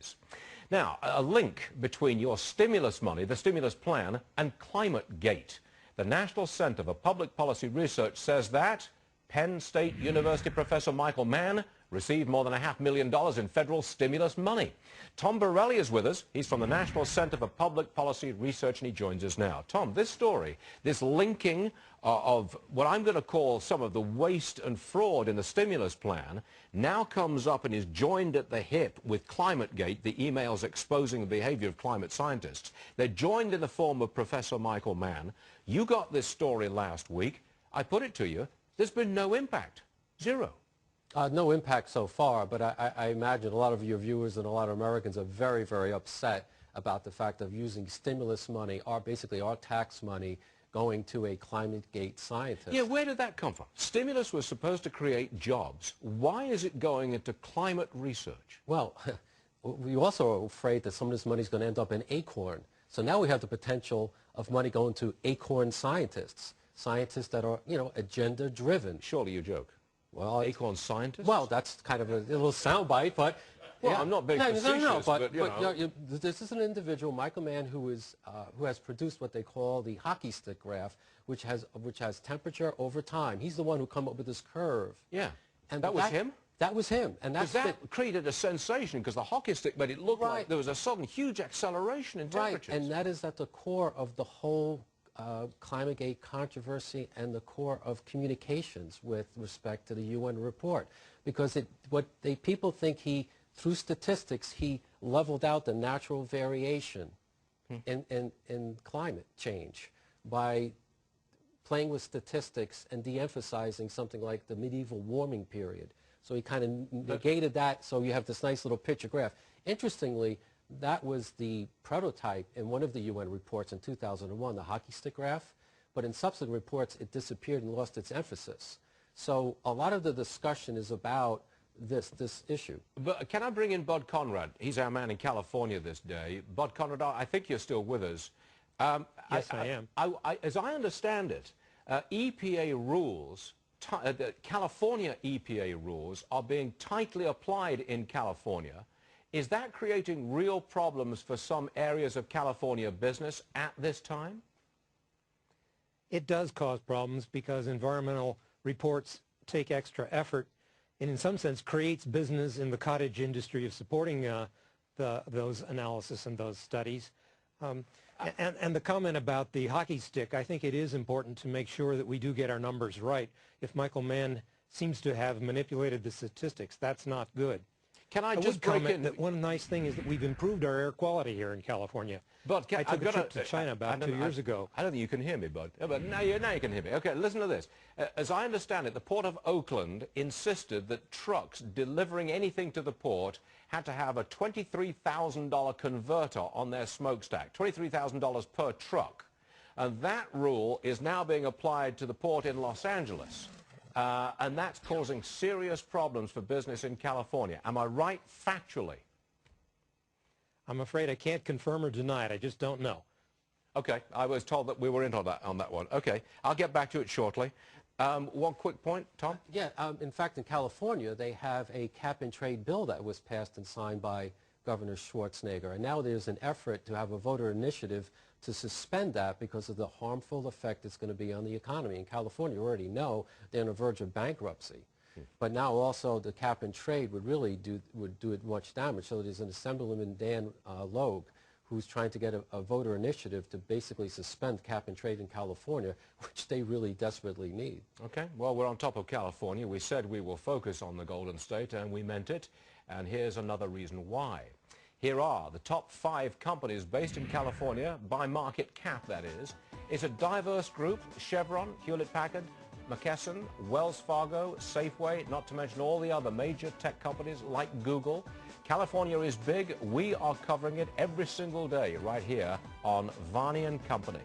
days. Now, a link between your stimulus money, the stimulus plan, and Climategate. The National Center for Public Policy Research says that Penn State University professor Michael Mann received more than $500,000 in federal stimulus money. Tom Borelli is with us. He's from the National Center for Public Policy Research, and he joins us now. Tom, this story, this linking of what I'm going to call some of the waste and fraud in the stimulus plan, now comes up and is joined at the hip with Climategate, the emails exposing the behavior of climate scientists. They're joined in the form of Professor Michael Mann. You got this story last week. I put it to you, there's been no impact. Zero. No impact so far, but I imagine a lot of your viewers and a lot of Americans are very, very upset about the fact of using stimulus money, basically our tax money, going to a Climategate scientist. Yeah, where did that come from? Stimulus was supposed to create jobs. Why is it going into climate research? Well, we also are afraid that some of this money is going to end up in Acorn. So now we have the potential of money going to Acorn scientists, scientists that are, you know, agenda-driven. Surely you joke. Well, Acorn scientists? Well, that's kind of a little soundbite, but... Well, yeah. I'm not being facetious, but you know. This is an individual, Michael Mann, who has produced what they call the hockey stick graph, which has temperature over time. He's the one who come up with this curve. Yeah, and that was him? That was him. And that created a sensation because the hockey stick made it look like there was a sudden huge acceleration in temperatures. Right, and that is at the core of the whole Climategate controversy and the core of communications with respect to the UN report, because people think through statistics he leveled out the natural variation in climate change by playing with statistics and de-emphasizing something like the medieval warming period. So he kind of negated that, so you have this nice little picture graph. Interestingly, that was the prototype in one of the UN reports in 2001, the hockey stick graph, but in subsequent reports it disappeared and lost its emphasis. So a lot of the discussion is about this issue. But can I bring in Bud Conrad? He's our man in California this day. Bud Conrad, I think you're still with us. Yes, I am. As I understand it, EPA rules, the California EPA rules are being tightly applied in California. Is that creating real problems for some areas of California business at this time? It does cause problems because environmental reports take extra effort and in some sense creates business in the cottage industry of supporting those analysis and those studies. And the comment about the hockey stick, I think it is important to make sure that we do get our numbers right. If Michael Mann seems to have manipulated the statistics, that's not good. Can I just comment that one nice thing is that we've improved our air quality here in California. But I took a trip to China about 2 years ago. I don't think you can hear me, Bud. But now you can hear me. Okay, listen to this. As I understand it, the Port of Oakland insisted that trucks delivering anything to the port had to have a $23,000 converter on their smokestack, $23,000 per truck. And that rule is now being applied to the port in Los Angeles. And that's causing serious problems for business in California. Am I right factually? I'm afraid I can't confirm or deny it. I just don't know. Okay, I was told that we were in on that one. Okay, I'll get back to it shortly. One quick point, Tom? Yeah, in fact, in California, they have a cap-and-trade bill that was passed and signed by Governor Schwarzenegger. And now there's an effort to have a voter initiative to suspend that because of the harmful effect it's going to be on the economy. In California, you already know they're on the verge of bankruptcy. But now also the cap and trade would really do it much damage. So there's an Assemblyman, Dan Logue, who's trying to get a voter initiative to basically suspend cap and trade in California, which they really desperately need. Okay, well, we're on top of California. We said we will focus on the Golden State, and we meant it. And here's another reason why. Here are the top 5 companies based in California, by market cap, that is. It's a diverse group: Chevron, Hewlett-Packard, McKesson, Wells Fargo, Safeway, not to mention all the other major tech companies like Google. California is big. We are covering it every single day right here on Varney and Company.